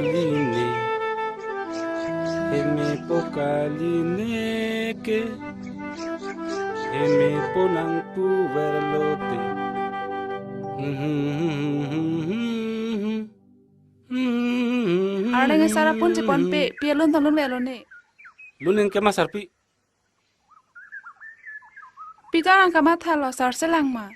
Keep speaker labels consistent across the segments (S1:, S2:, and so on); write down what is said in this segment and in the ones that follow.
S1: pokaline heme pokaline ke heme ponang pu verlote
S2: Ada yang sarap pun si pon pe pialun talun velone.
S1: lunen ke masarpi
S2: Pita orang kamat halo sar selang ma.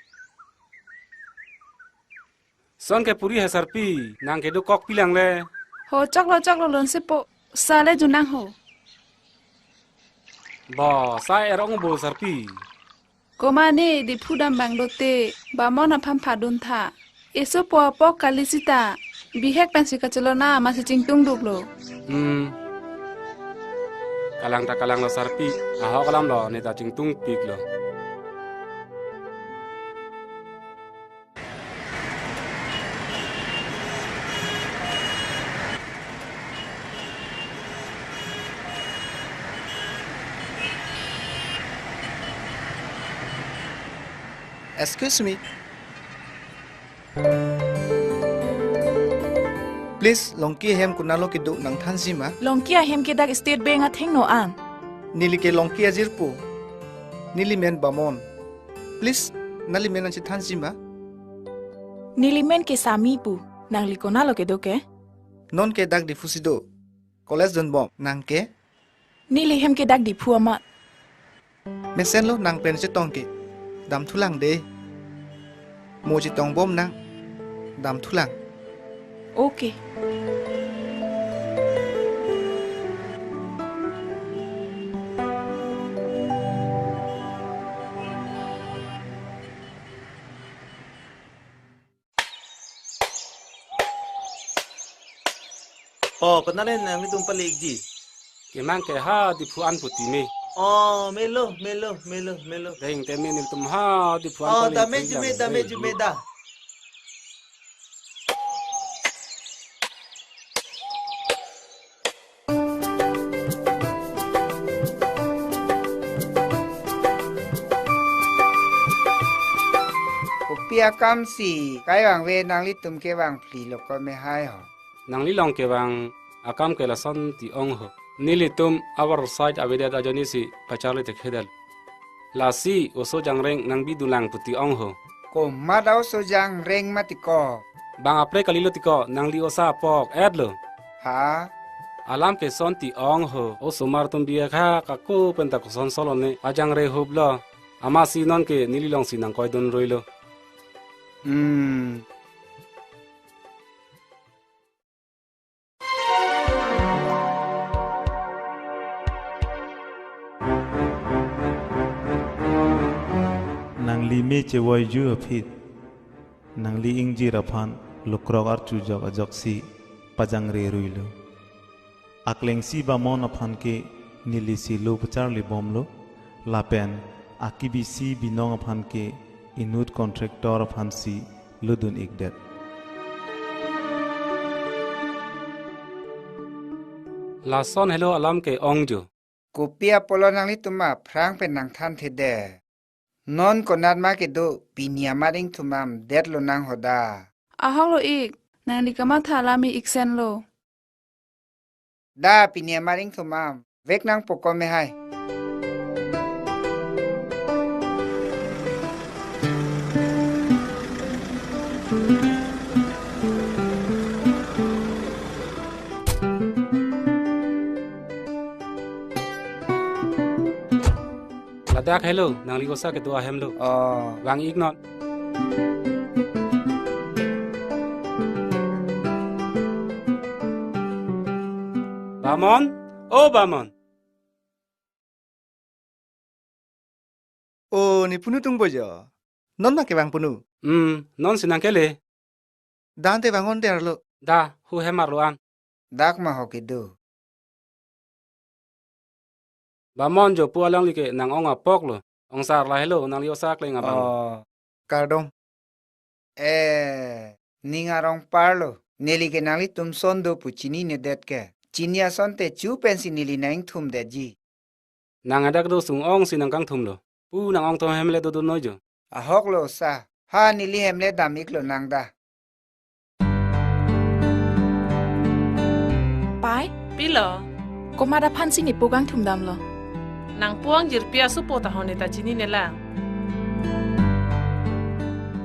S1: son ke puri hasarpi nang ke do kok pilang le
S2: Ho cok lo lon sepo sale junang ho.
S1: bo sa erong bo sarpi
S2: Koma ne di pudam bang dote ba mona pam padun tha. Eso po po kalisita bihek pensi kacelona masih cingtung duklo.
S1: kalang ta kalang lo sarpi aho kalam lo ne ta chingtung pik lo
S3: Excuse me. Please, longki hem kunalo ki duk nang thansi ma.
S4: Longkia hem ke dak state bank a theng no an.
S3: Nili ke longki azirpo. Nili men bamon. Please, nali men anchi thansi ma.
S4: Nilimen ke sami pu. Nang likona lo ke do ke.
S3: Non ke dak difusido. College don bom nang ke.
S4: Nili hem ke dak di pu amat.
S3: Mesen lo nang pen se tong ke. Dam thulang de. Mo chi tong bom nang. Dam thulang.
S4: Okay.
S5: Oh, kenalin yang itu pelik ji.
S1: ke mang ke ha di phuan puti me
S5: Oh, melo.
S1: deng te me nil tum ha di phuan
S5: Oh,
S1: pali
S5: dame jume dah.
S6: Pia kam si kai wang we nang li tum ke wang pli lo ko me hai ho
S1: nang li long ke wang akam ke la son ti ong ho nili tum our side aveda da joni si pachale te khedal la si oso jangreng nang bi dulang puti ong ho
S6: ko ma dau so jang reng ma ti ko
S1: bang apre kalilo tiko nang li osa pok adlo
S6: ha
S1: alam ke son ti ong ho o sumar tum biya kha ka ko penta ko son solo ne ajang re hublo ama si non ke nili long si nang koi don roilo
S7: nang li me che wai ju phit nang li ingji raphan lukrok ar chu jog ajok si pajang re ruilo akleng si ba mon aphan ke nili si lo pachar li bomlo lapen akibi si binong aphan ke inut contractor aphan si ludun ikdet
S1: la son hello alam ke ong jo
S6: ko pia polo nang li tum ma phrang pen nang than the de non ko nat ma ke do pinia ma ding thumam det lo nang hoda
S2: Ahok lo ik nang di kamat halami iksen lo.
S6: da pinia ma ding thumam vek nang poko me hai
S1: ladak hello nang li osa ke do ahem lo wang ik not Bamon oh Bamon
S3: Oh, ni punu tung bojo. Non ma ke bang punu.
S1: non sinang kele
S3: Dan te bangon der lo.
S1: da hu hemar lo an
S6: dak ma ho ke do
S1: Bamon jo pu alang li ke nang ong apok lo ong sar la hello nang li osa kleng abang
S3: Kardong.
S6: ninga rong parlo neli ke nang li tum son do pu chini ne det ke chinia son te chu pensi nili nang thum de ji
S1: nang adak do sung ong sinang kang thum lo pu nang ong to hemle do noi jo
S6: ahok lo sa ha nili hemle damik lo nang da
S8: pi lo
S4: ko ma da phan si ni pogang thum dam lo
S8: nang puang jir pia su po ta hone ta chini ne la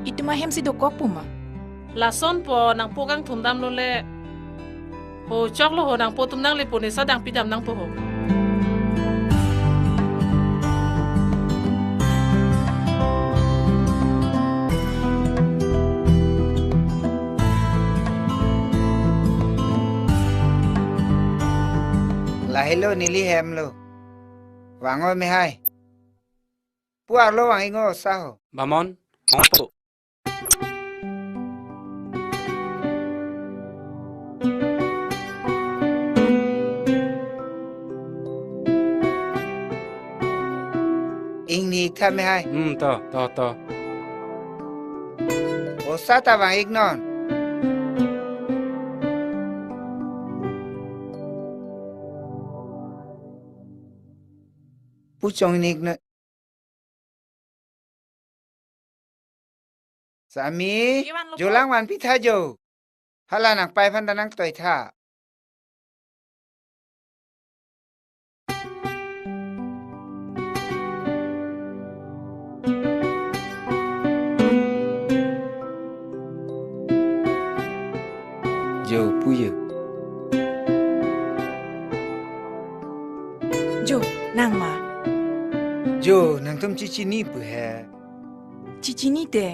S4: ituma hem si do kok puma
S8: la son po nang pogang thum dam lo le ho chok lo ho nang po tum nang le po ne sa dang pi dam nang po ho
S6: la hello nili hem lo wango me hai puak lo wang ingo sa ho
S1: bamon ong po
S6: ing ni tha me hai
S1: to
S6: o sa ta wang ik non pu chong nik naสามีอยู่ล่างวันพิธาอยู่ฮัลโหลนักไปพันตะนังต่อยท่าอยู่ผู้อยู่
S4: jo nang ma
S6: อยู่นังทุ่มชิชินี่ผู้แฮ
S4: chi chi ni de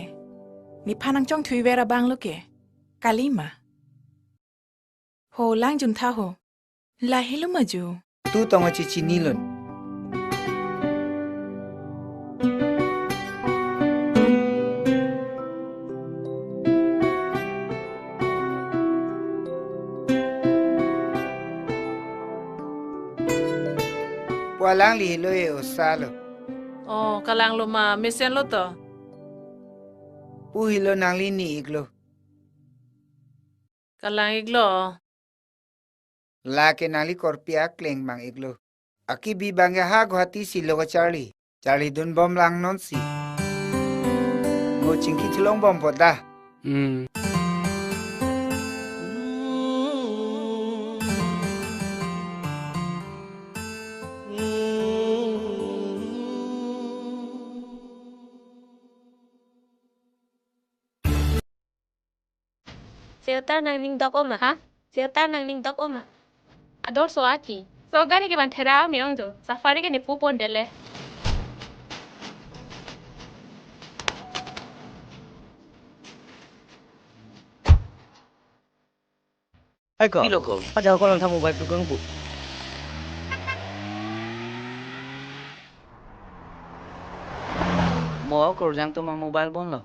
S4: mi phanang chong thui vera bang lo ke kalima ho lang jun tha ho la helu ma jo
S6: ตู้ตองชิชินี่หล่นปัวล้างลีเลยโอซาโล
S8: oh kalang lo ma mesen lo to
S6: ผู้ฮิโลนางลีนี่อีกโล
S8: kalang ik lo
S6: ลาเกนางลีคอร์ปิอาเคลงมังอีกโลอากิบีบังยาฮากวาติสิโลกชาลีดุนบอมลังนอนสิโมจิงกิทลงบอมปอดา
S9: Shelter nang ning dok oma ha? Shelter nang ning dok oma. Ador so aki. So gani ke ban thera mi ong jo. Safari ke ni pu pon dele.
S5: Ai ko
S10: Pilo ko.
S5: Pajaw ko lang sa mobile program po
S10: Mo ko jang to mang mobile bon lo.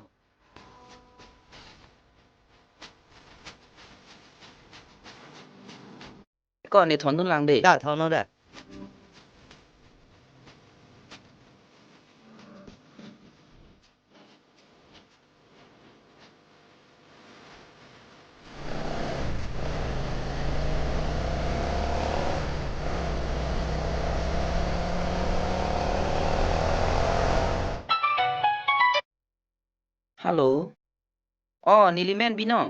S10: Ko ni thon tun lang de.
S5: đã thao nó đã
S10: Hello. Oh, nili men bino.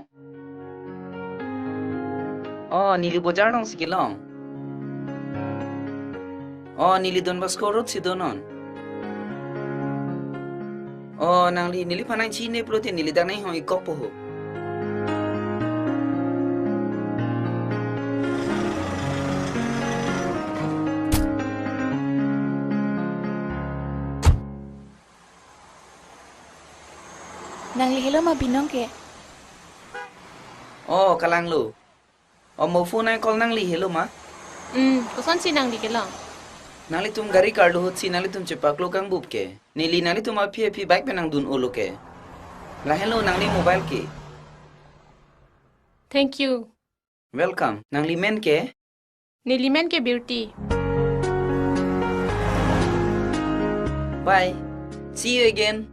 S10: Oh, nili bozar dong sikilong. Oh, nili Don Bosco Road si donon. Oh, nangli nili panang chine protein nili danay hong ikop po ho.
S4: nang li helu ma binong ke
S10: Oh, kalang lo. Oh, mo phone ay call nangli hello ma.
S9: Kuson si nang di ke lo.
S10: Nali tum gari karlo hot si nali tum cepak lo kang bup ke. Nili nali tum api bike pe nang dun olo ke. La hello nangli mobile ke.
S9: Thank you.
S10: Welcome. Nangli men ke.
S9: Nilimen ke beauty.
S10: Bye. See you again.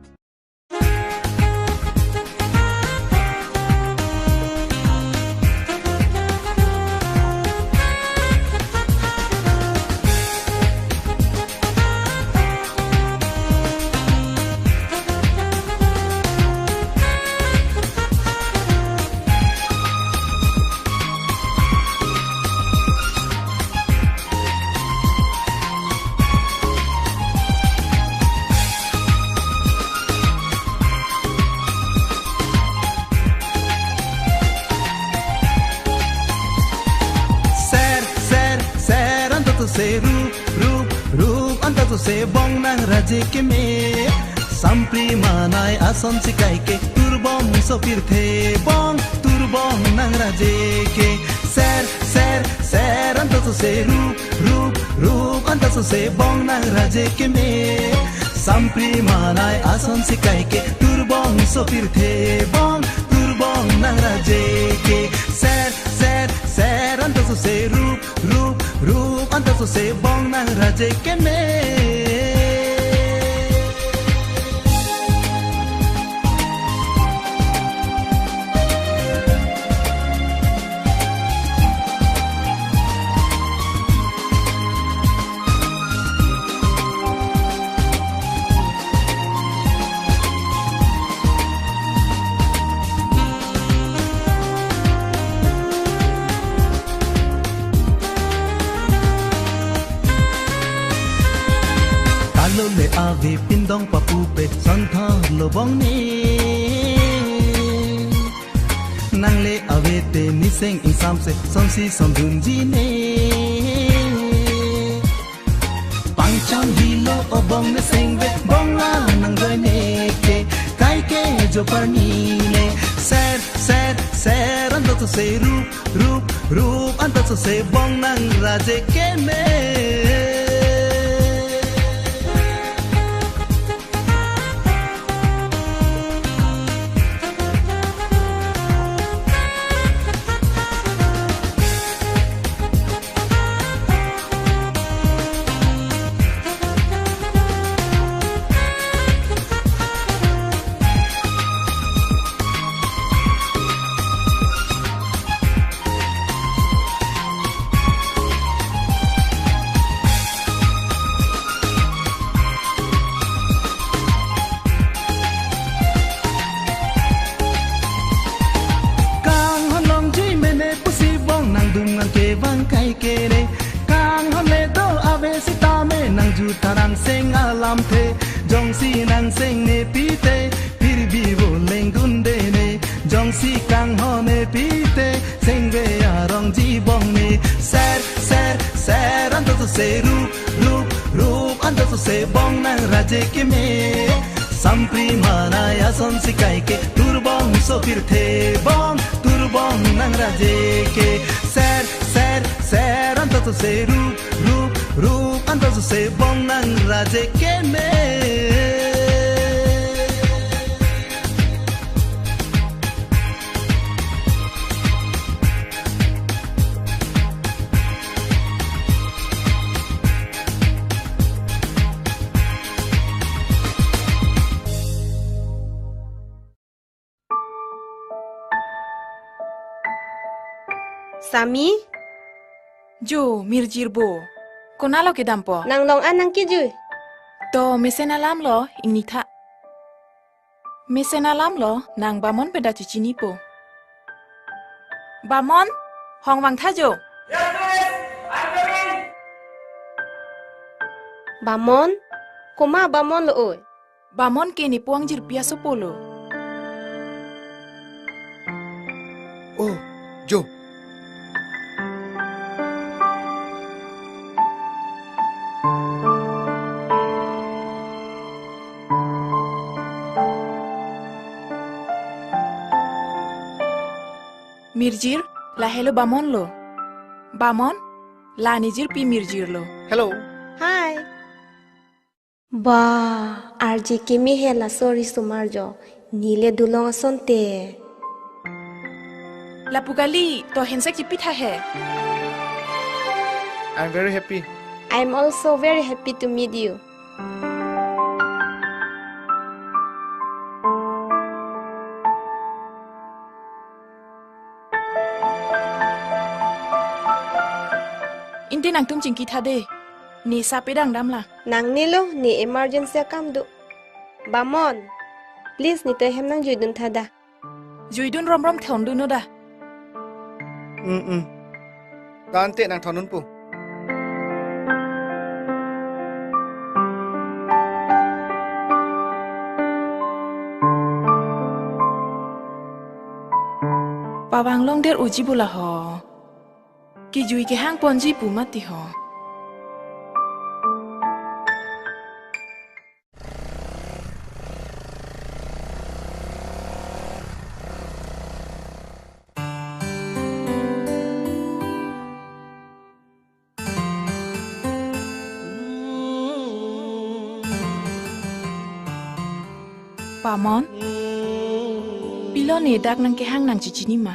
S11: se rup anta tu se bong nang raje ke me sampri manai ason sikai ke turbom sopir the bong turbom nang raje ke ser anta tu se rup anta tu se bong nang raje ke me sampri manai ason sikai ke turbom sopir the bong turbom nang raje ke ser anta tu se rup anta tu se bong nang raje ke me le ave pindong papupe santha lobong ni nang le ave te niseng insam se sonsi sondun ji ne pangchang hilo obong ne sengve bonga nang doi ne ke kai ke jo parni ne ser ando to se rup ando to se bong nang raje ke me tarang seng alam the jong si nang seng ne pite pir bi bo leng gun de ne jong si kang ho ne pite seng ve arong ji bong ne ser ando to se rup ando to se bong nang raje ke me sampri manaya son si kai ke turbong so pir the bong turbong nang raje ke ser ando to se rup ando to se bong nang raje ke me
S9: Sami
S4: Jo mirjirbo konalo ke dampo
S9: nang long anang ki ju
S4: to mesen alam lo inita mesen alam lo nang bamon peda chichini po bamon hong wang tha jo
S9: Bamon koma bamon lo oi
S4: bamon ke ni puang jir piaso polo
S3: Oh Jo
S4: Mirjir, la hello bamon lo. Bamon, la nijir pi mirjir lo.
S3: Hello.
S9: Hi. Ba, arji kimi hela sorry sumarjo. Nile dulong asonte.
S4: La pugali to hensek chipitha hai.
S3: I'm very happy.
S9: I'm also very happy to meet you.
S4: Inte nang tum chingki thade ni sapedang damla
S9: nang nilo ni emergency kam du bamon please ni te hem nang juidun thada
S4: juidun rom thondu no da
S3: dan te nang thonun pu
S4: pawang long der uji bula ho ki jui ke hang ponji pu mati ho Bamon. Pilo ne dak nang ke hang nang cici ni ma.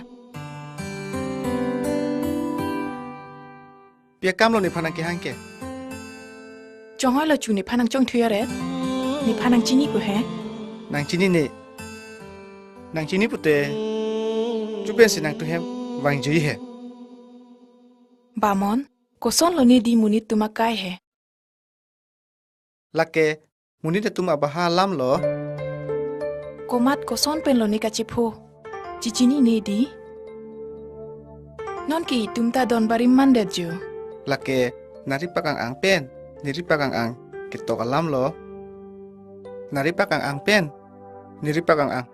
S3: Pia kam lo ni phanang ke hang ke.
S4: Chong hoi lo chu ni phanang chong thuya ret. Ni phanang chini ko he.
S3: Nang chini ne. Nang chini pute. Chu ben si nang tu hem wang ji he.
S4: Bamon, ko son lo ni di munit tu makai he.
S3: Lake muni te tum abaha lam lo.
S4: Ko mat ko son pen lo ni ka chipho. Cici ni ne di. Non ki tum ta don bari mandet jo.
S3: Lake nari pakang ang pen. Niri pakang ang kitok alam lo. Nari pakang ang pen. Niri pakang ang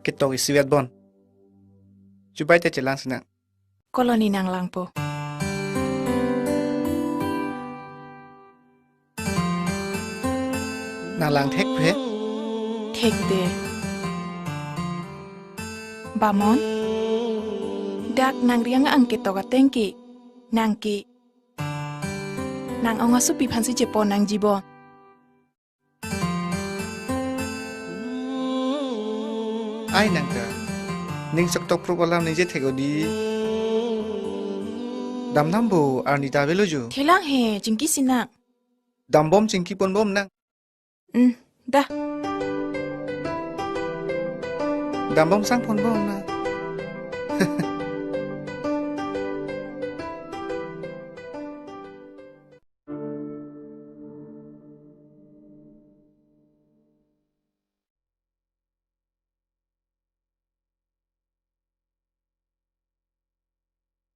S3: kitok isiwet bon. Cubai te celang senang.
S4: Koloni nang lang po.
S3: Nang lang thek phe.
S4: Thek de. Bamon. Dak nang riang ang kitok atengki. Nang ki. Nang ang asu pi phansi jepo nang jibo.
S3: Ai nang ka. Ning sok tok pro alam ni je thego di. Dam nam bo arnita velo jo.
S4: Thelang he jingki sinak.
S3: Dam bom chingki pon bom nang.
S4: Da.
S3: Dam bom sang pon bom na.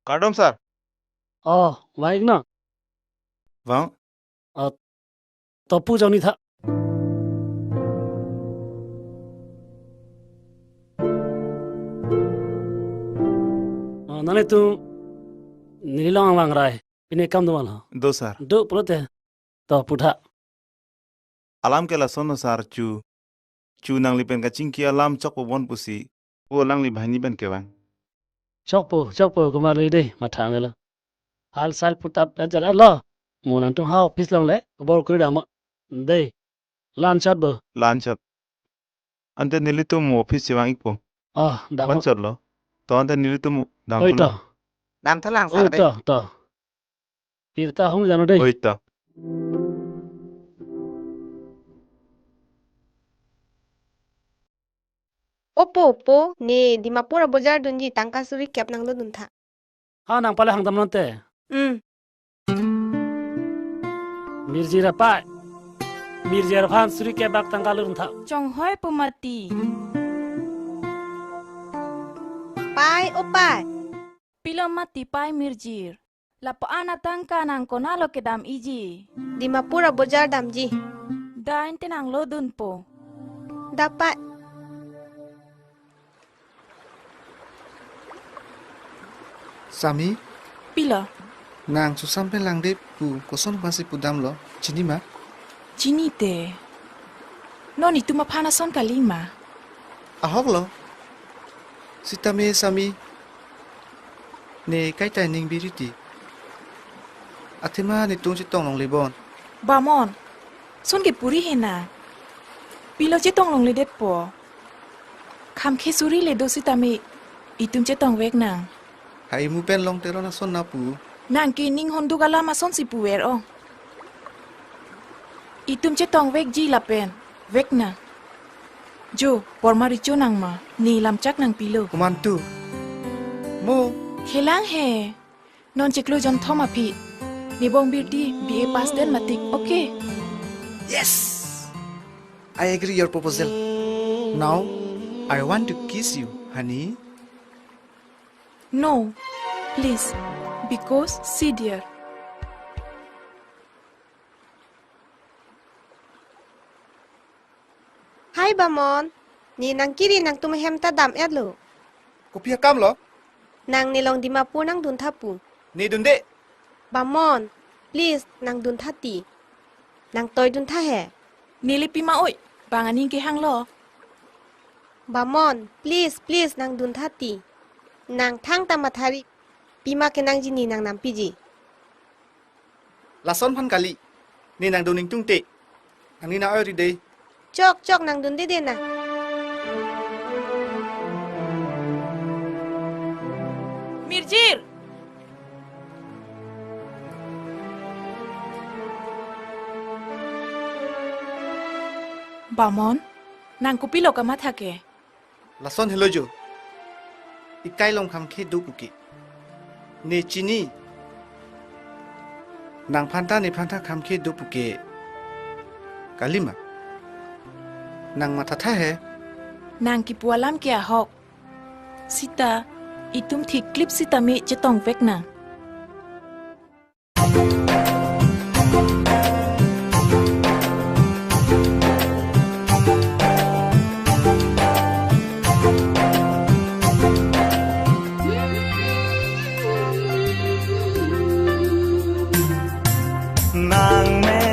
S7: Kardom sir.
S5: Baik na.
S7: Vâng.
S5: Topu jauh ni tha. Nane tu nilang lang rai. Ini kam tu mana?
S7: Do sir.
S5: Do prote. To putha.
S7: Alam ke la sono sir chu nang lipen ka chingki alam chok po bon pusi. Wo lang li bhani ben ke bang.
S5: Chok po kumar le deh mathang le. Hal sal putap ajar Allah. Munang tu hau pis long le. Bor kuri dama. Deh. Lan chat bo.
S7: Lan chat. Ante nilitum office se bang ikpo.
S5: Dah.
S7: Wan chat lo. To ante nilitum dang
S5: Oi
S7: tu.
S5: to.
S6: Dam thalang
S5: Oi
S6: sa de.
S5: to. Pirta hong jano deh.
S7: Oi to.
S9: Opo ne Dimapura Bazaar dunji tangkasuri kep nang lo dun tha.
S5: Nang pala hang tam nante. Mirjira pai. Mirjira phan suri ke bak tangkalun tha.
S4: Chong hoi pemati.
S9: Pai o pai.
S4: Pilo mati pai mirjir. Lapo ana tangka nang konalo ke dam iji.
S9: Dimapura Bazaar damji.
S4: Dain tenang lo dun po.
S9: Dapat.
S3: Sami.
S4: Pilo.
S3: Nang su sampai lang de pu koson pasi pudam lo. Chini ma.
S4: Chini te. Non itu ma panason kalima.
S3: Ahok lo. Sitame sami. Ne kai tai ning biriti. Athema ni tung chitong long lebon.
S4: Bamon. Son ke puri hena. Pilo chetong long le det po. Kham khe suri le do sitame. Itum chetong wek nang.
S3: Hai mu pen long tero na son na pu.
S4: Nang ki ning hondu gala ma son si puwer o. Itum chetong wek ji la pen. Wek na. Jo, por maricho nang ma. Ni lam chak nang pilo.
S3: Kumantu. Mo.
S4: Helang he. Non cheklo jon thoma pi. Ni bong birdi BA pass den matik. Okay.
S3: Yes. I agree your proposal. Now I want to kiss you, honey.
S4: No. Please. Because see dear.
S9: Hai Bamon. Ni nang kiri nang tumahem ta dam et lo.
S3: Kopia kam lo.
S9: Nang nilong Dimapur nang dun thapu.
S3: Ni dun de.
S9: Bamon. Please nang dun thati. Nang toy dun tha he.
S4: Nilipi ma oi. Banganing ke hang lo.
S9: Bamon. Please nang dun thati. Nang thang tamathari. Pima ke nang jini nang nampiji.
S3: Lason phan kali. Ni nang duning tung te. Nang ni na oi ri de.
S9: Chok nang dun de na.
S4: Mirjir. Bamon, nang kupilo ka mathake.
S3: Lason helojo. Ikai long kham khe du puki. Ne chini. Nang phanta ne phanta kham khe du puki. Kalima. Nang mathatha hai.
S4: Nang ki pualam kia hok. Sita, itum thi clip sita mi chetong vek nang.
S11: Nàng mẹ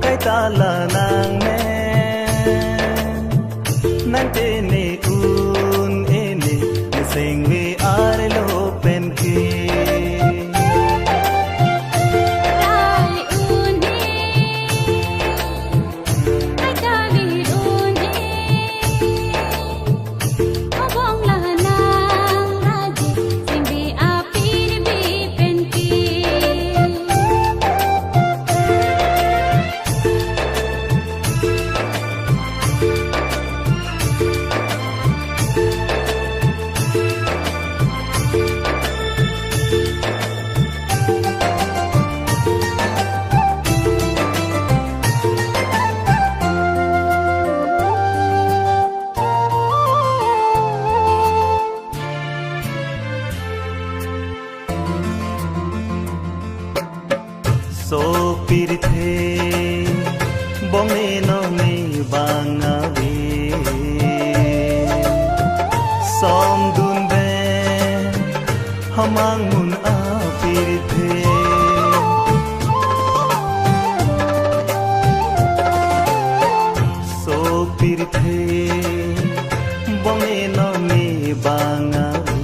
S11: cái ta là nàng mẹ nàng tên này un ene để sinh vì ai lo bên kia so pirthe bonge no me bangawe som dun be hamang mun a pirthe so pirthe bonge no me bangawe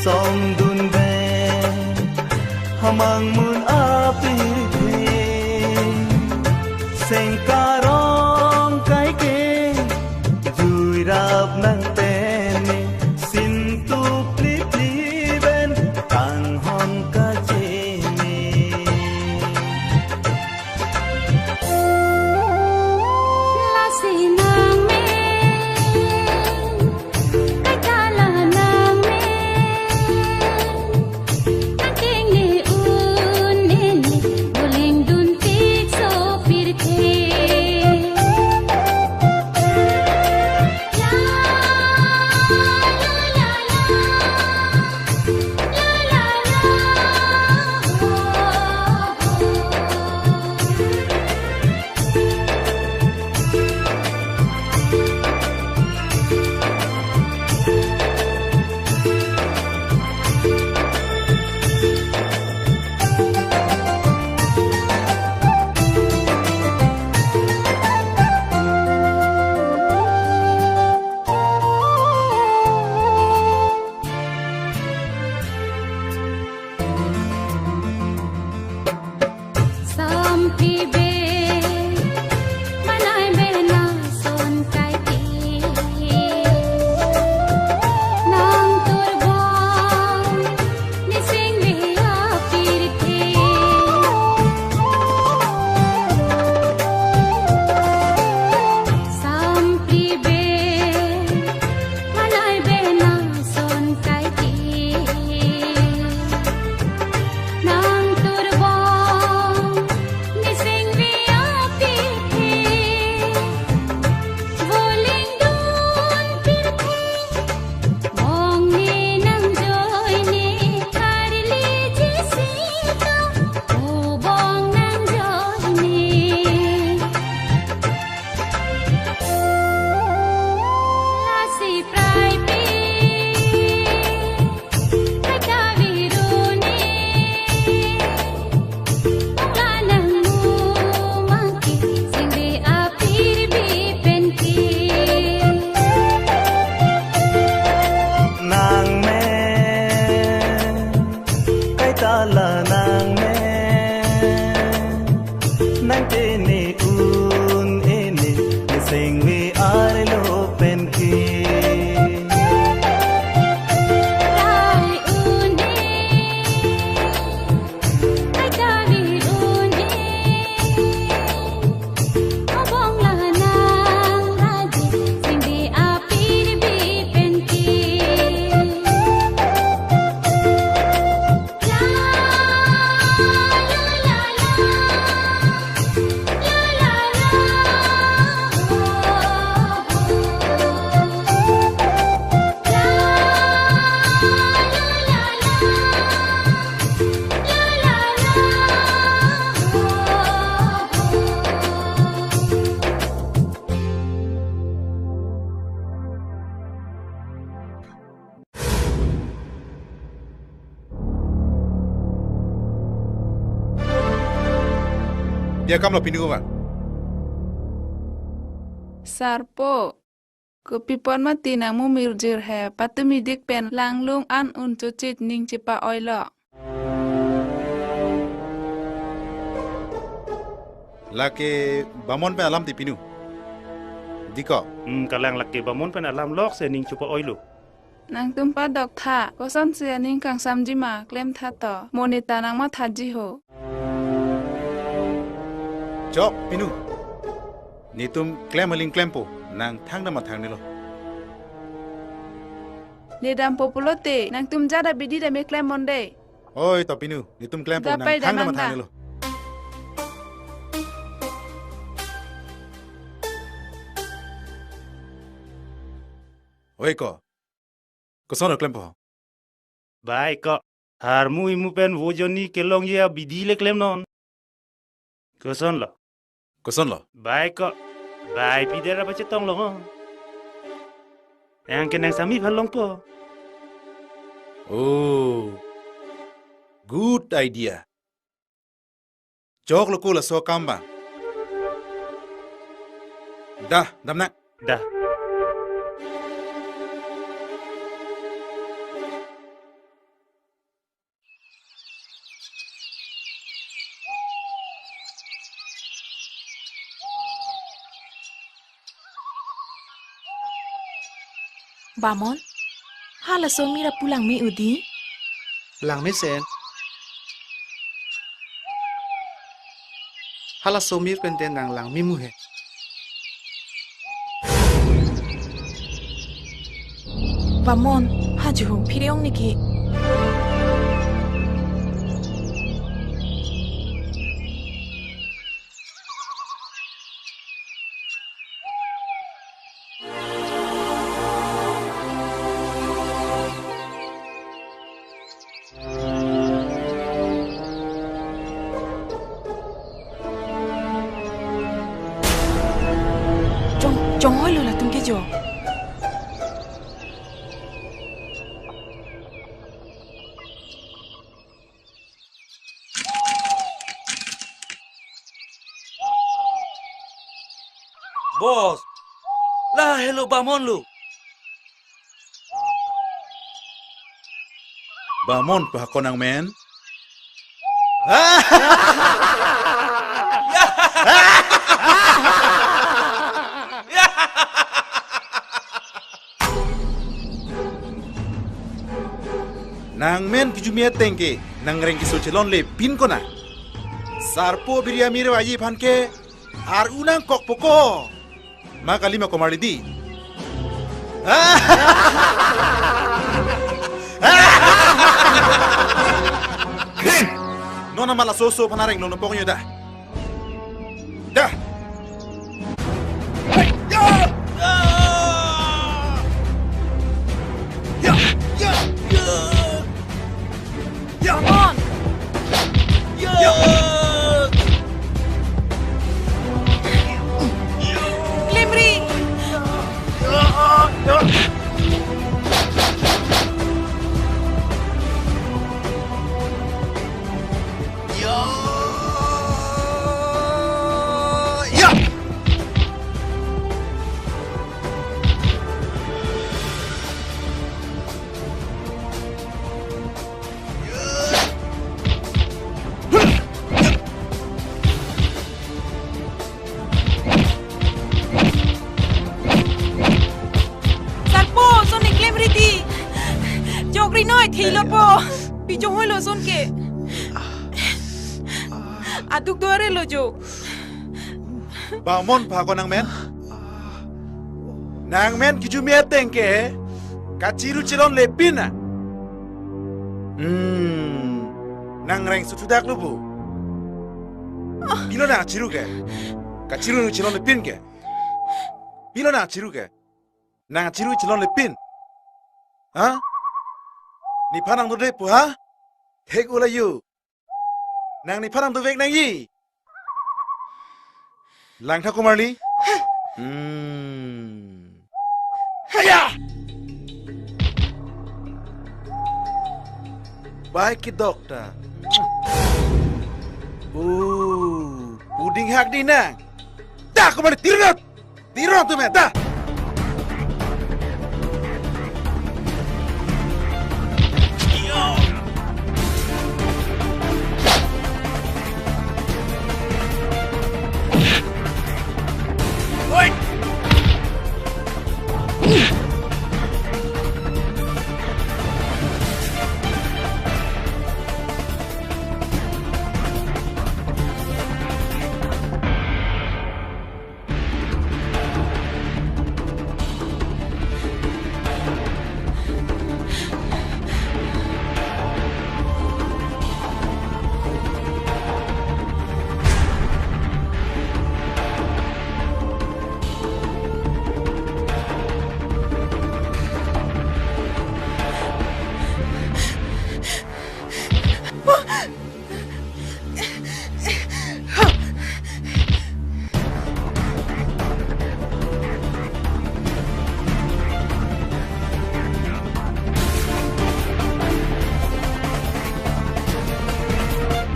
S11: som dun be hamang mun api sengkarong kai ke jui rap nang tene sintu pli pli ben tang hong ka chene
S12: la sinang me kai ta la nang me
S13: dia kam lo pinu ba
S2: Sarpo. Kupipon mati nang mu miljir he patu midik pen lang lung an un cucit ning cipa oilo.
S13: laki bamon pe alam ti pinu diko
S7: kalang laki bamon pen alam lok se ning chupa oilu
S2: Nang tumpa dok tha koson sia ning kang samji ma klem tha to monita nang ma thaji ho.
S13: jok pinu ni tum klem aling klempo nang thang na ma thang ni lo
S2: Le dam populote nang tum jada bidi da me klem monde.
S13: oi to pinu ni tum klempo nang
S2: Dapai
S13: thang na ma
S2: damang
S13: thang
S2: da.
S13: ni lo oi ko sono klempo
S7: bai ko har mu imu pen wojoni kelong ya bidile klem non koson lo bai ko bai pidera bache tong lo yang kenang sami phalong po
S13: oh good idea jok lo ko la so kamba damna
S7: dah
S4: Bamon, hala so mira pulang mi udi?
S3: lang mi sen hala somir pen den nang lang mi mu he
S4: Bamon, haju piriong niki. Chong hoi lo la tum ke jo.
S11: Bos, lah hello bamon lu.
S13: bamon pa konang men nang men kijumia tengke nang reng kiso chelon le pin kona sarpo biria mire aji phanke ar unang kok poko ma kalima komari di nona mala soso panareng nona pokoknya dah
S4: Bamon. Limri. Salpo, son ni Limri ti. Jogri noi thi lo po. Pi jo hoi lo son ke. Aduk dore lo jo.
S13: bamon pa konang men nang men kijumia tengke kaciru chelon le pina nang reng sutudak lubu bilo na ciru ke kaciru chelon le pin ke bilo na ciru ke nang ciru chelon le pin ha ni panang do de pu ha hek ula yu nang ni panang do vek nang yi lang tha kumarli haya baik ki dokter ding hak di nang. Dah kau mana tirot tu me dah.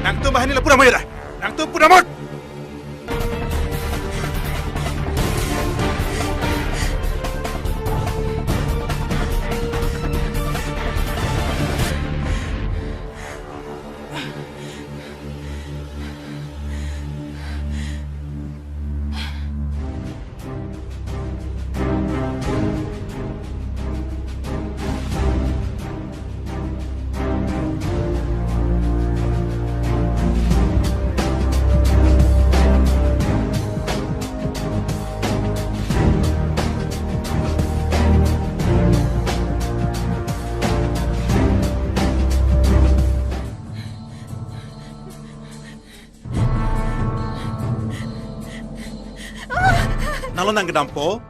S13: Nang tu bahan ni lah pura moy dah. Nang tu pura mot. Nalo nang gedampo.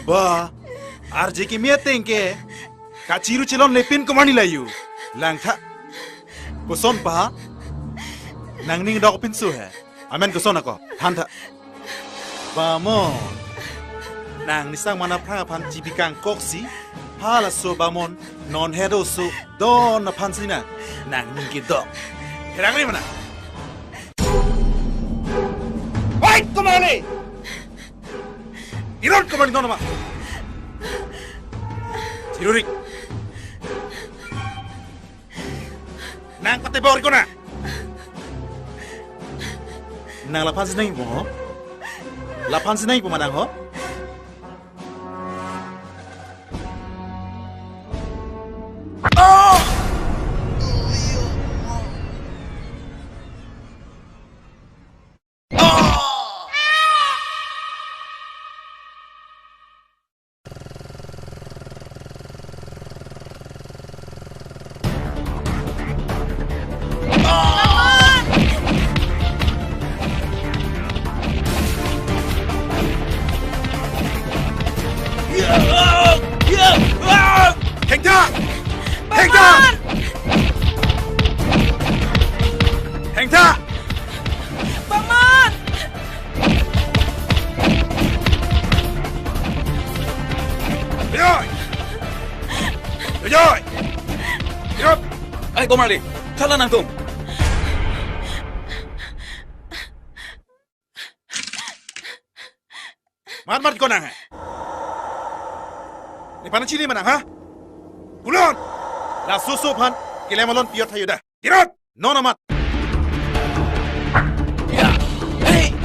S13: Ba, RJ ki mia tengke. Kaciru celon lepin komani layu. Langtha. Koson pa. Nang ning dok pinsu he. Amen koson ako. Thantha. Ba mo. Nang nisang mana prang pan jibikang koksi. Hala so bamon non hedo so don na pansina. Nang ning ki dok. Herang ni mana? Wait, kumani! Iron kumani doon naman! Sirurik! Nang patibori ko na! Nang lapan sinay mo, ho? Lapan sinay po manang, ho? Oh! Ay, Komali, chala nang tum. Mat ko nang hai. Ni panan chili manang ha? Pulon. La susu pan kilemalon piot hayuda. Dirot. Nono mat. Ya. Hey.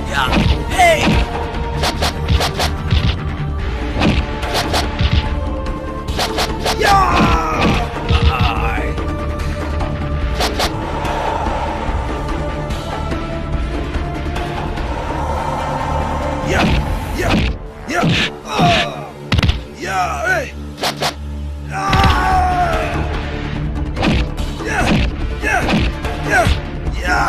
S13: Ya. Hey. Ya! Ay! Ya! Ya! Ya! Ya! Hey! Ya! Ya! Ya! Ya!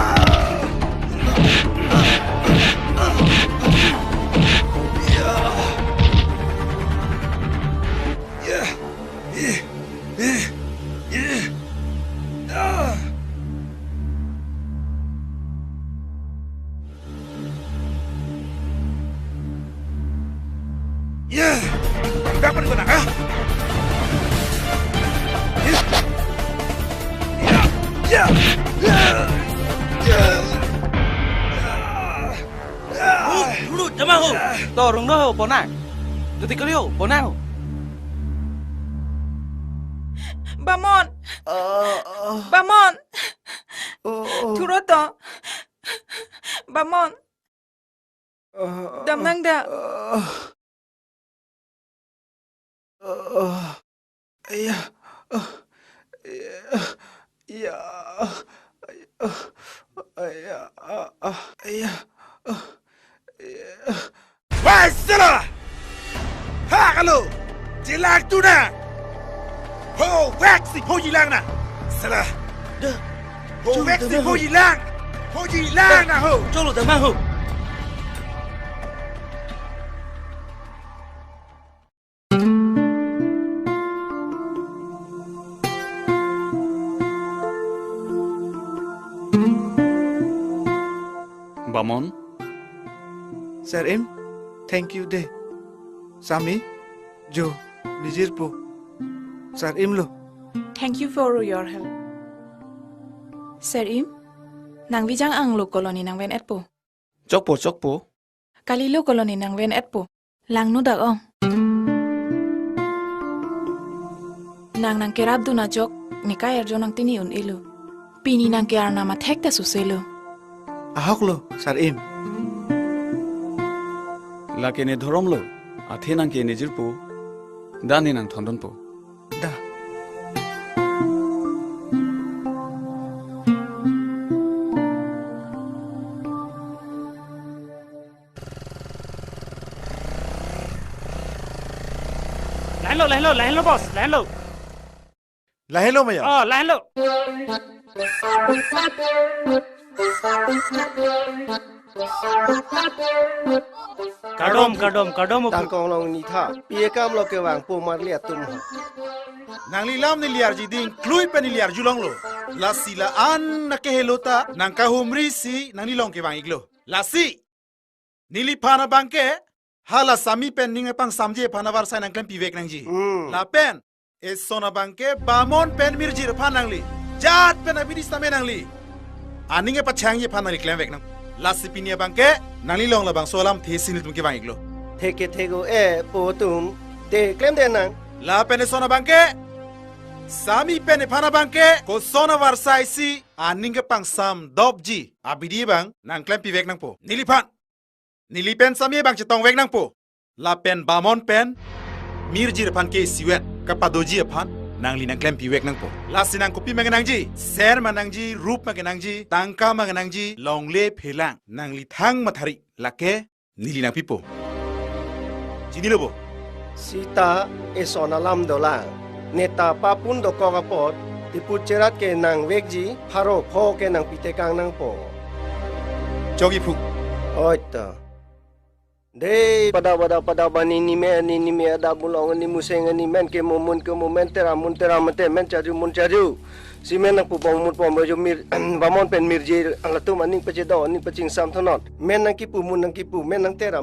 S13: Ya, dapat ko na ha?
S14: Lu jama ho. Torong no po na. Dati kaliyo po na ho.
S4: Bamon. Bamon. Turoto. Bamon. Damnang da.
S3: Ayah. Ya. Ayah.
S13: Wah, salah. Ha kalau. Jelak tu na. Ho, waxi ho hilang na. Salah. Ho waxi ho hilang. Ho hilang na ho.
S14: Jolo damang ho.
S7: Bamon,
S3: Sir Im, thank you deh. Sami, Jo, Nijir po. Sir Im lo.
S4: Thank you for your help. Sir Im, nang wijang ang lo koloni nang wen et po.
S7: chok po.
S4: Kali lo koloni nang wen et po. Lang nu dak ong. Nang kerab du na jok, ni kaya jo nang tini un ilu. Pini nang kiar nama tek ta suselo.
S3: Ahok lo, Sir Im.
S7: Lakene dhorom lo, athe nang ke nijir po, dani nang thondon po.
S3: Da.
S5: Lain lo bos, lain lo.
S13: Lain lo maya.
S5: Oh, lain lo. Kadom.
S15: Tangkong long ni tha. Pie kam lo ke wang po mar liat tum.
S13: Nang lilam ni liar jiding, klui pe ni liar julong lo. La sila an na ke helota, nang kahumri si nang nilong ke wang iglo. La si. Nili pana bangke, hala sami pen ninge pang samje pana warsa nang klem pivek nang ji. La pen, es sona bangke bamon pen mirjir panang li. Jat pen abidis tame nang li. Aninge pachang ye pana li klem vek nang. La si pinia bangke, nang lilong la bang solam thesin tum ke wang iglo.
S15: Thego po tum. Te klem de nang.
S13: La pen es sona bangke. Sami pen pana bangke, ko sona warsa isi aninge pang sam dobji. Abidi bang nang klem pivek nang po. Nilipan. Nilipen sami bang chetong vek nang po. La pen bamon pen mirjir pan ke siwet kapadoji pan nang li nang klem piwek nang po. La sinang kopi manganang ji, ser manang ji, rup manganang ji, tangka manganang ji, longle phelang nang li thang mathari lake nili nang pipo. Jini lobo.
S15: Sita esona lam dola. Neta papun do ko kapot. Tiput cerat ke nang vekji, pharo pho ke nang pitekang nang po.
S13: Jogi pu.
S15: Oita. Dei pada bani ni me ada bulong ni museng ni men ke momen tera mate men caju si men nak pu bong pom jo mir bamon pen mirjir alatum aning pejedo aning pecing sam thonot men nang ki pu men nang tera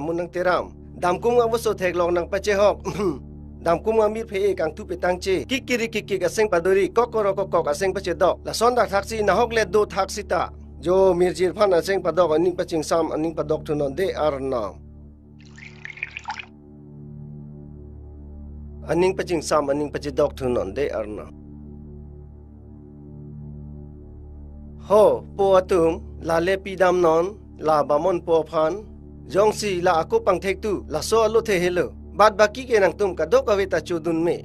S15: dam kum ang boso thek long nang pache hok dam kum ang mir phe kang tu petang che kikiri aseng padori kokoro aseng pejedo la son dak thaksi na hok le do thaksi ta jo mirjir phan aseng padok aning pecing sam aning padok thonot de arna aning pacing sam aning pacedok thunon de arna ho po atum la le pidam non la bamon po phan jongsi la aku pangthek tu la so alu the helo bad baki ke nang tum kadok aveta chudun me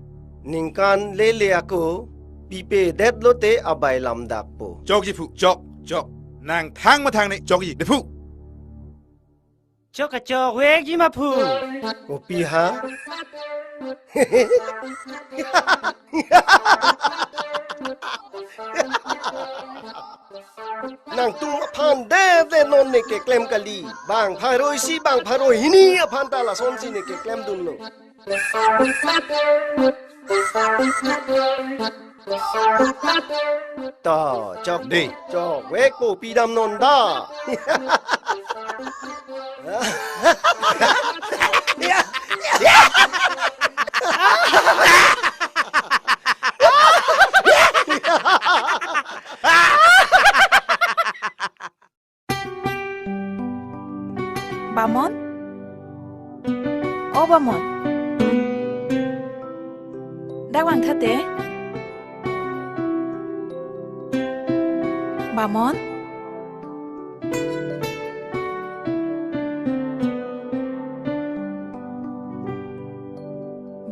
S15: ningkan le aku pipe det lote abai lam dak po
S13: Jogi pu jok nang thang ma thang ne jogi de pu.
S5: Chok wek ji ma pu.
S15: Kopi ha nang tung phan de non ne ke klem kali bang pharoi si bang pharoi hini aphan ta la son si ne ke klem dun lo ta chok
S13: de
S15: chok wek po pi dam non da
S4: Bamon? Oh, Bamon. Dawang thate? Bamon?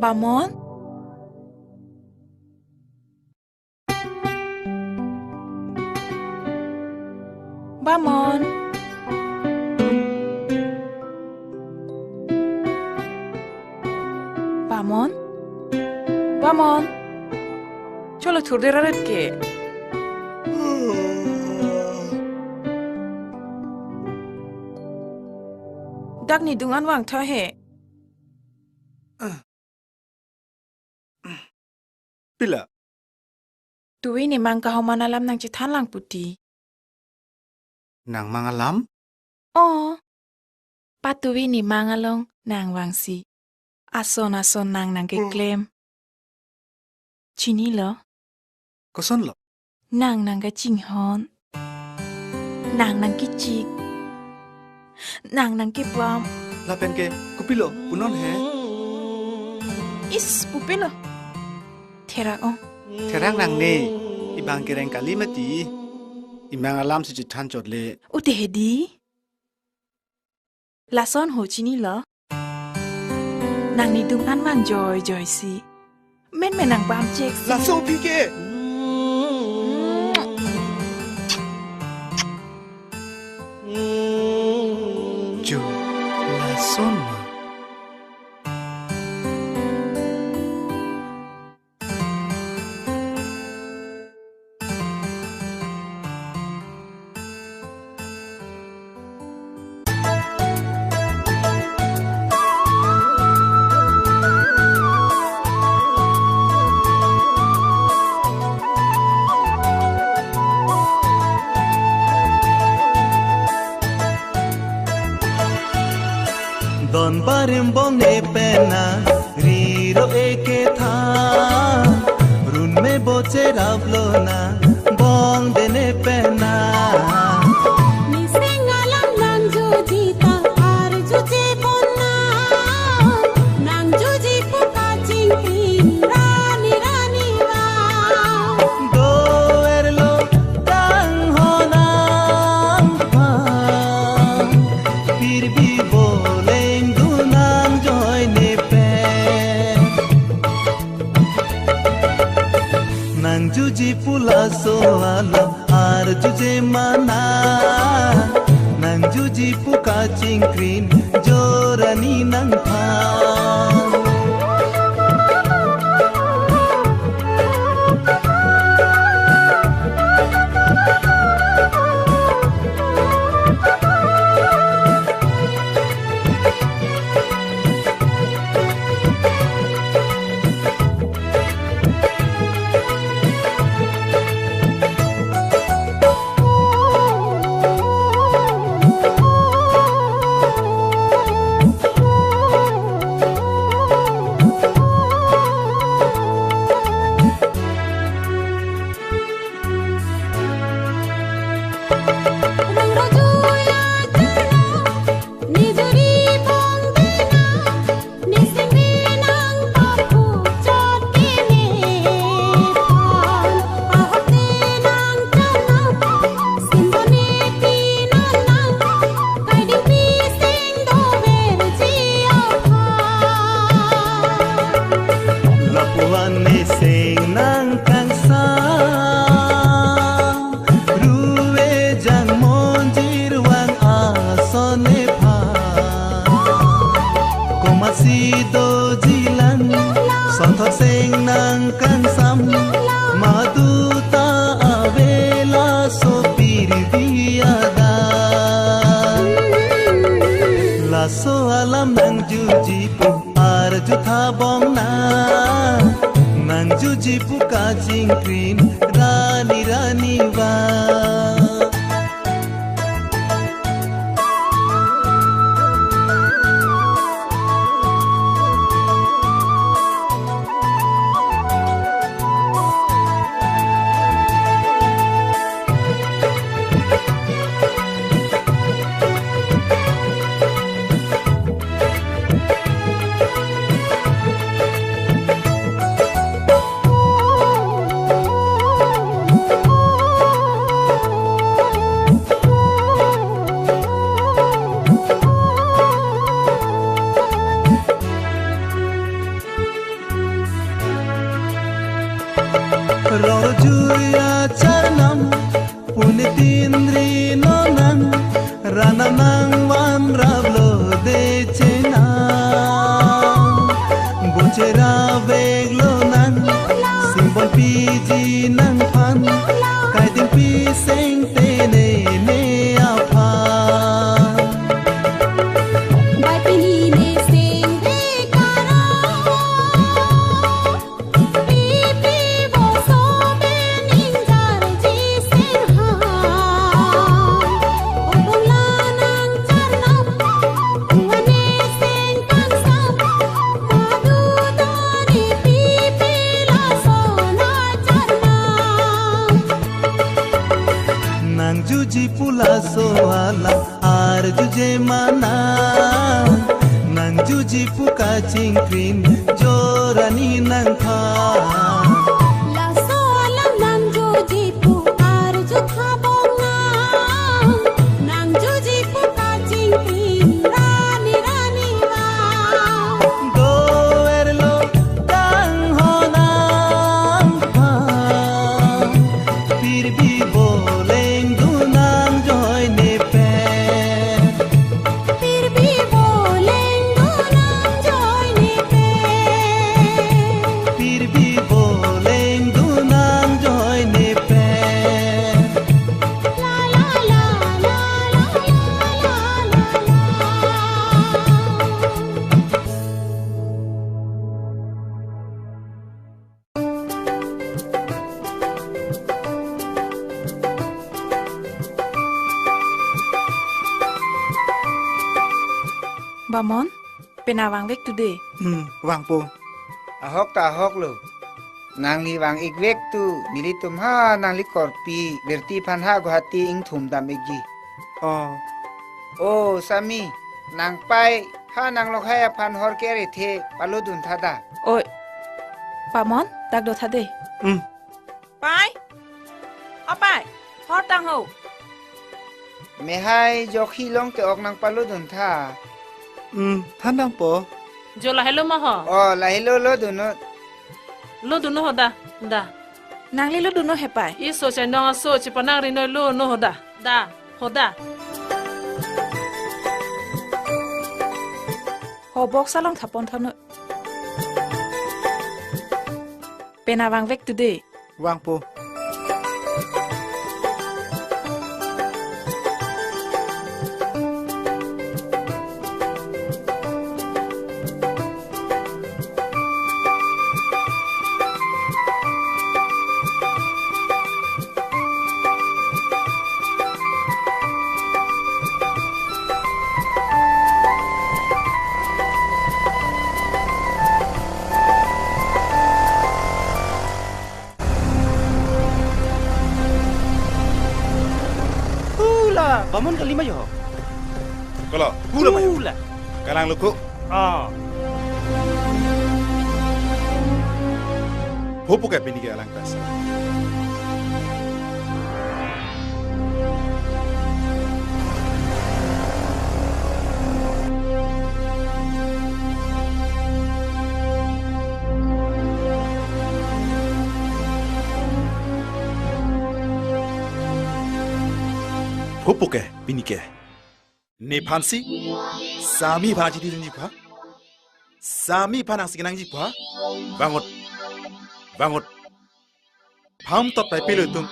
S4: Bamon? Bamon? Bamon? Bamon? Cholo thurde raret ke? Dak ni dungan wang tha he.
S3: Pila.
S4: Tuwi ni mang kahomanalam nang chithan lang puti.
S3: Nang mangalam?
S4: Oh. Patuwi ni mangalong nang wangsi. Ason nang ke claim. Chini lo.
S3: Koson lo.
S4: Nang ke chinghon. Nang ke chik. Nang ke pam.
S3: Lapen ke kupilo punon he.
S4: Is pupilo. Terang oh.
S3: Terang nang ne. Ibang kereng kali mati. Imang alam si chitan chot le.
S4: Ute hedi. Lason ho chini lo. Nang ni dung an mang joy si. Men nang pam chek si.
S3: Laso pi ke. Jo. Lason ma.
S11: Don barim bong ne pena riro eke tha run me boche rablo na bong de ne pena
S12: ni sengalam nang juji ta ar juje bonna nang juji puka chingti rani rani wa
S11: do erlo tang honam ha pir bi juicy पुला सोला आर जुजे माना नंग जुजी पुका चिंक्रीन जोरनी नंग था So alam nang juji pu ar jutha bong na nang juji pu ka jingkrin rani rani wa tindri no nang rana nang wan rablo de chena bochera veglo nang simbol piji nang pan kai tin pi seng te ne apa
S12: bai pini ne sing de kara pi pi bo so be ning jar ji sen ha o la nang jar nam wane seng kan sam madu dari pi pi la so na jar
S11: nang juji pula so ala ar juje mana nang juji puka chingkrin jorani nang tha
S12: la so alam nang jo ji pu ar ju tha bong nang jo ji pu ka jing pin rani rani wa
S11: do erlo dang ho nang pha pir bi boleng du nang joy ne pe
S12: pir bi boleng du nang joy ne pe
S11: pir bi boleng du nang joy ne pe
S12: la la la la la
S4: Bamon, penawang vek today.
S3: Wang po.
S6: Ahok ta ahok lo. Nang li wang igwek tu nili tum ha nang li korpi berti pan ha guhati ing thum dam egi. Oh Sami, nang pai ha nang lok hai pan hor kere the palu dun thada.
S4: Oi, Bamon, tak do thade. Pai, apai, hot tang ho.
S6: Me hai jokhi long te ok nang palu dun tha.
S3: Than dang po.
S8: Jo la hello ma ho.
S6: Oh la hello lo dunut.
S8: Lo dunu ho da. Da.
S4: Nang li lo duno hepai.
S8: I so che no so chi panang ri no lo no ho da. Da. Ho da.
S4: Ho bok salong thapon thanu. Penawang vek today.
S3: Wang po.
S14: Bamon kalima yo.
S13: Kalau hula mayo. Kalang luku. Hopo ka pinigi alang tas. Hopo ka pinigi. Ne pansi sami baji di sini pa. Sami panang sikinang ji pa. Bangot. Bangot. Pam tot pai pelu tum.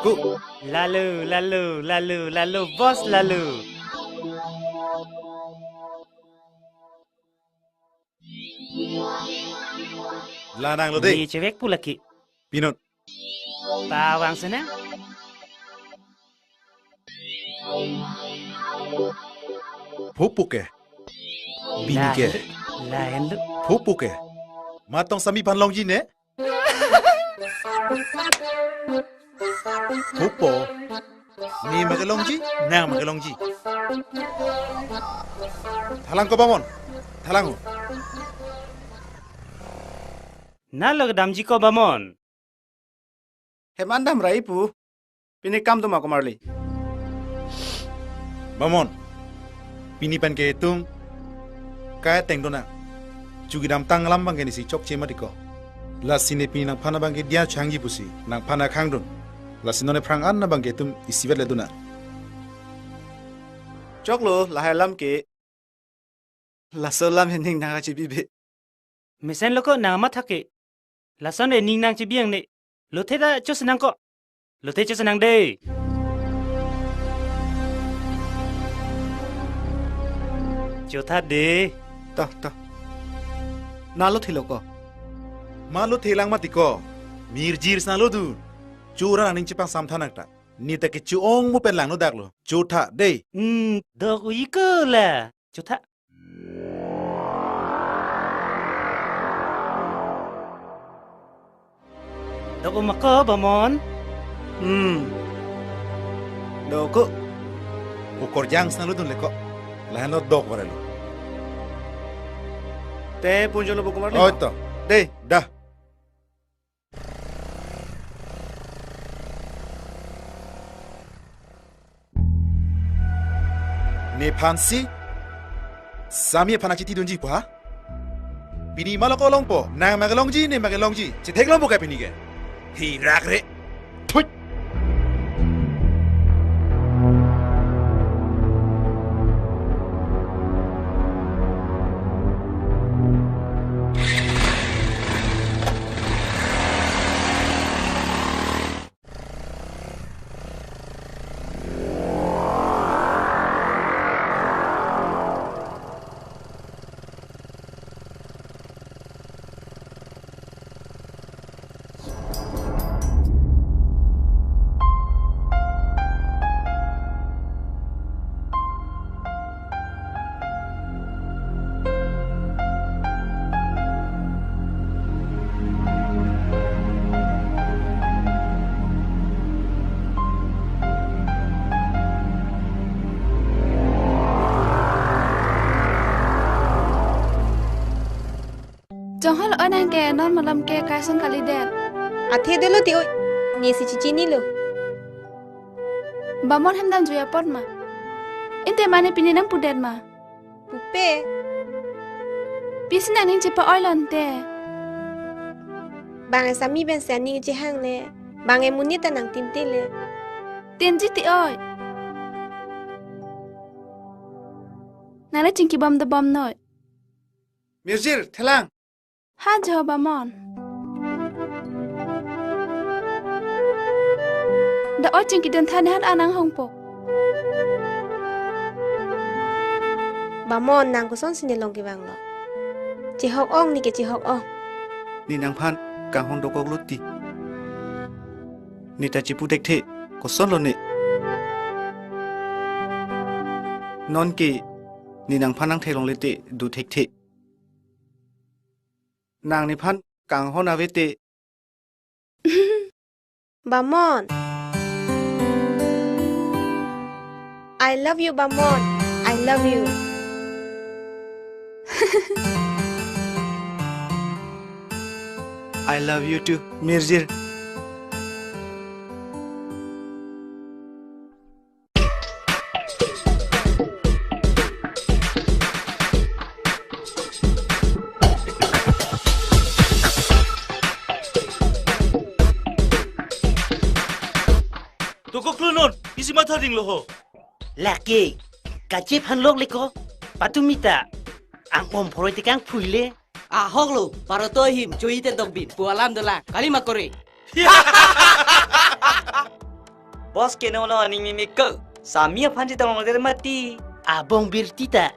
S13: Ku.
S14: Lalu, bos lalu.
S13: Lanang lo deh.
S14: Ni cewek pula ki.
S13: Pinot.
S14: Bawang sana.
S13: Hopo ka. Pinigi.
S14: Lain lu.
S13: Hopo ka. Matong sami pan long ji ne. Hopo. Ni magalongji, nang magalongji. Thalang ko bamon. Thalang ho.
S14: Nalog damji ko bamon.
S3: Hemandam raipu. Pinikam tu mako marli.
S13: Bamon. Pinipan ke tum. Kaya teng dona. Jugi dam tang lambang ke ni si chok chema diko. La sine pinang pana bangke dia changi pusi nang pana kangdun. La sinone prang an na bangke tum isivet le duna.
S3: Chok lo lahai lam ke. La so lam hen ning na chi bi be.
S16: Mesen loko nang mat hake. Lason e ning nang chi biang ne. Lo the da cho senang ko. Lo the cho senang de. Cho tha de.
S3: Ta. Na lo thilo ko.
S13: Ma lo thelang matiko. Mirjir sna lo du. Chura aning chipang samthanak ta. Ni ta ke chuong mu pen lang no dak lo. Chu tha de.
S16: Dog ui ko la. Cho tha. Dog umako Bamon.
S3: Doko.
S13: Ukor jang sna lo dun le ko. Lahan lo dog warelo.
S3: Te punjo lo bukumar
S13: Oh to.
S3: De.
S13: Dah. Ne pansi Sami panachi ti dunji pa Bini malako long po Nang magalongji ne magalongji Chitek long po ka pini ke Hi rak re Thuit
S2: Jangan lo nang ke non malam ke kaisang kali der.
S9: Athe de lo tio ni si chichi ni lo.
S2: Bamon hemdam juya pot ma. Inte mane pini nang pudet ma.
S9: Pupe.
S2: Pisin nang ning cepa oilon te.
S9: Bang sami ben sen ni ji hang le. Bang e muni ta nang tin ti le.
S2: Tin ji ti oi. Nale cingki bom de bom noi.
S3: Mirjir thelang.
S2: Ha jo Bamon. Da oi cingki den than han anang hong po.
S9: Bamon nang ko son sin long ki bang lo. Chi hok ong ni ke chi hok ong.
S3: Ni nang phan kang hong dokok luti. Ni ta chi pu dek the ko son lo ne. Non ki ni nang phan nang the long le te du thek the. Nang ni phan kang hon ave te.
S9: Bamon. I love you Bamon. I love you.
S3: I love you too, Mirjir.
S14: Toko klunon, isi mata ding lo ho.
S16: Laki, kacip han lok liko. Patumita, ang poroy tikang puile.
S17: Hok lo, para to him, cuy ten dog bin, pualam dola, kali makore.
S18: Bos ke no lo aning mimik Samia panji tolong der mati.
S16: Abong birtita.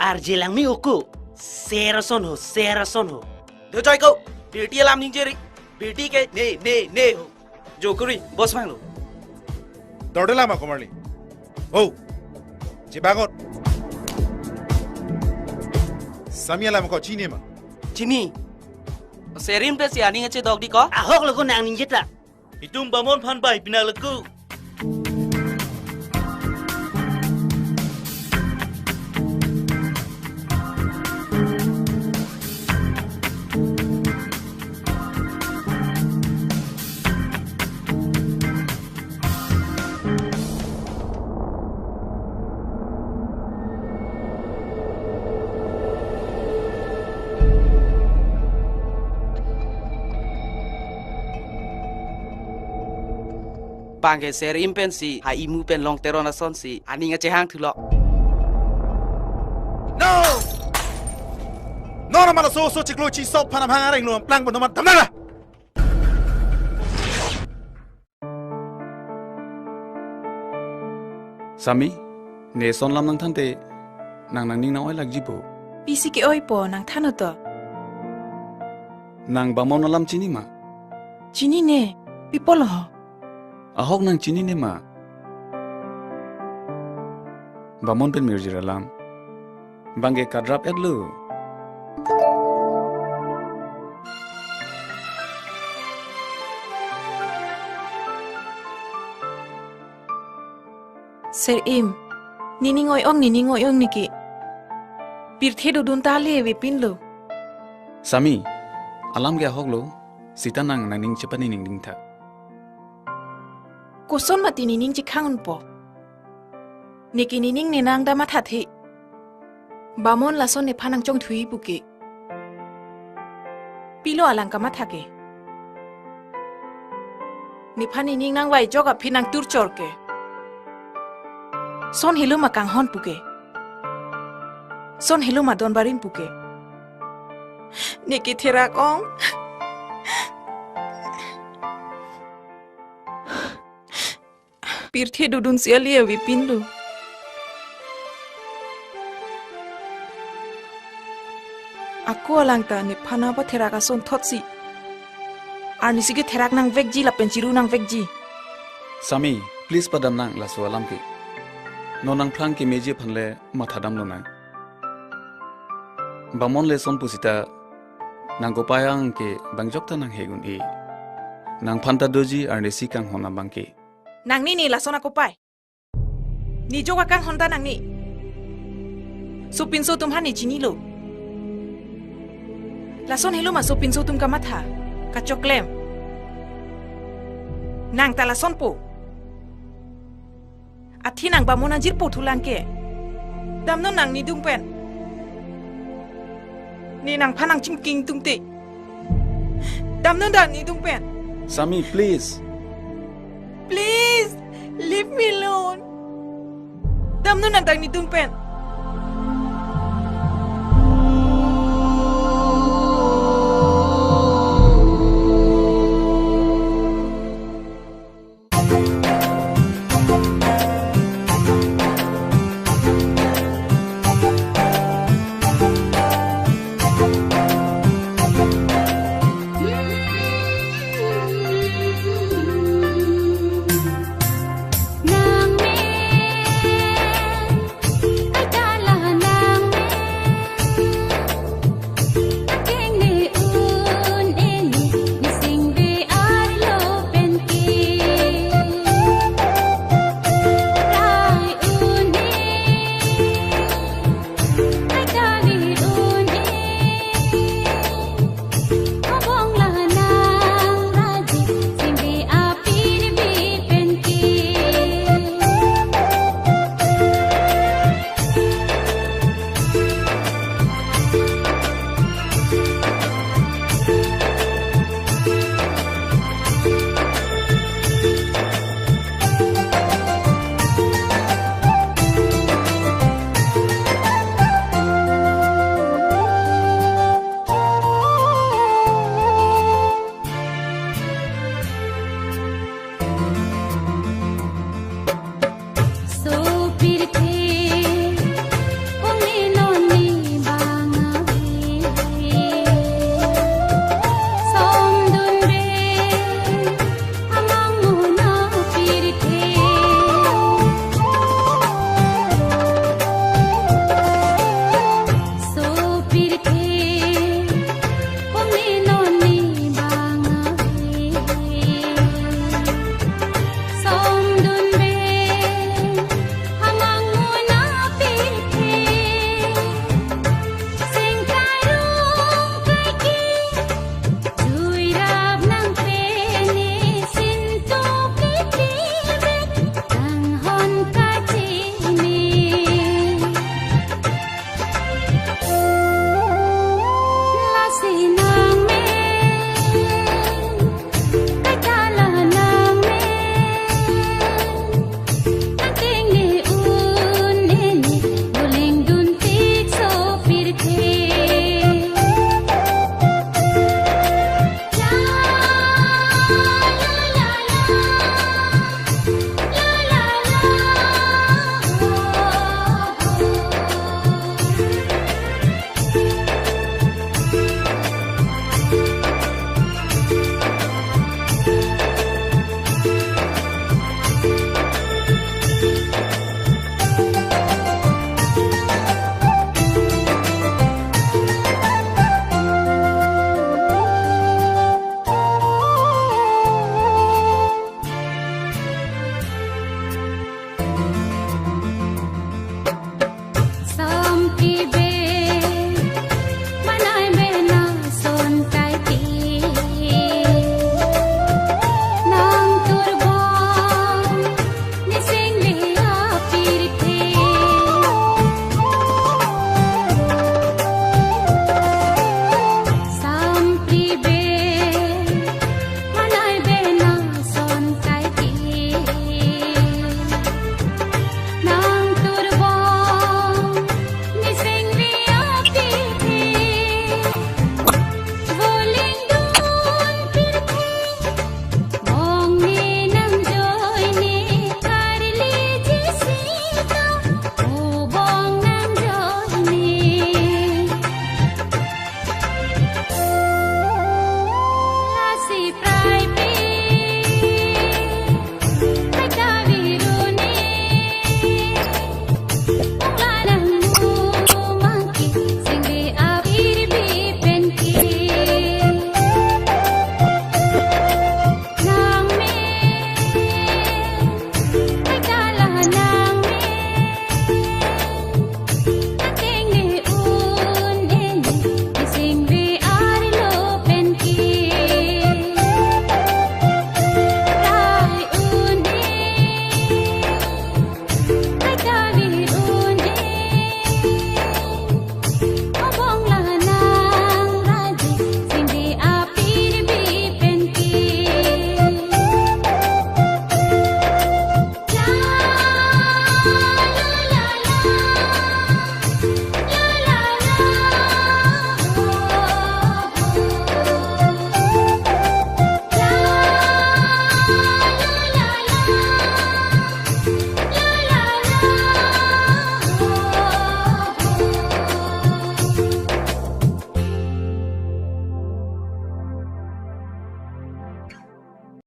S16: Arjelang mi uku. Serason ho.
S14: Do chai ko, बेटी alam ning jeri. बेटी के ने हो. Jokuri, bos mang lo.
S13: Dordela ma komarli. Oh. Jibangot. Samia lam ko chini ma.
S14: Chini. Serim pe si aning ache dog di ko?
S16: Ahok lo ko nang ning jetla.
S14: Itung Bamon phan bai pinalaku. pang ke serim pen si ha imu pen long teron ason si ani nga chehang thulok
S13: No! No na mana so chiklo chi sok panam hangaring lo plang bon naman tamna.
S19: Sami, ne son lam nang thante nang ning na oi lag jibo.
S4: Pisi ke oi po nang thano to.
S19: Nang bamon na lam chini ma.
S4: Chini ne, pipolo ho.
S19: Ahok nang chini ne ma. Bamon pen mirjira lam. Bangge kadrap edlu.
S4: Sir Im, niningoi ong niki. Pirthe do dun tale we pinlo.
S19: Sami, alam ge ahok lo sita nang ning chepani ning ding tha.
S4: Koson mati nining chi khangun po. Niki nining ne nang da matha the. Bamon lason ne phanang chong thui buke. Pilo alang ka matha ke. Ni phani ning nang wai joga phinang tur chor ke. Son hilu makang hon puke. Son hilu ma don barin puke. Niki thera kong. Pirthe dudun sialia wi pinlu. Aku alang ta ni phana ba thera ka son thotsi. Ar ni sige therak nang vekji la penchiru nang vekji.
S19: Sami, please padam nang la so alam ki. No nang phlang ki meje phanle mathadam lo nang. Bamon le son pusita nang gopayang ke bangjok ta nang hegun e. Nang phanta doji ar ne sikang hona bangke.
S4: Nang ni la son aku pai. Ni joga kang honda nang ni. Supin so tum hani chini lo. La son helo ma supin so tum ka matha. Ka choklem. Nang ta la son po. Athi nang bamona jir po thulang ke. Dam no nang ni dung pen. Ni nang phanang chim king tung te. Dam no dang ni dung pen.
S19: Sami, please.
S4: Please, leave me alone. Dam no nang dang ni dung pen.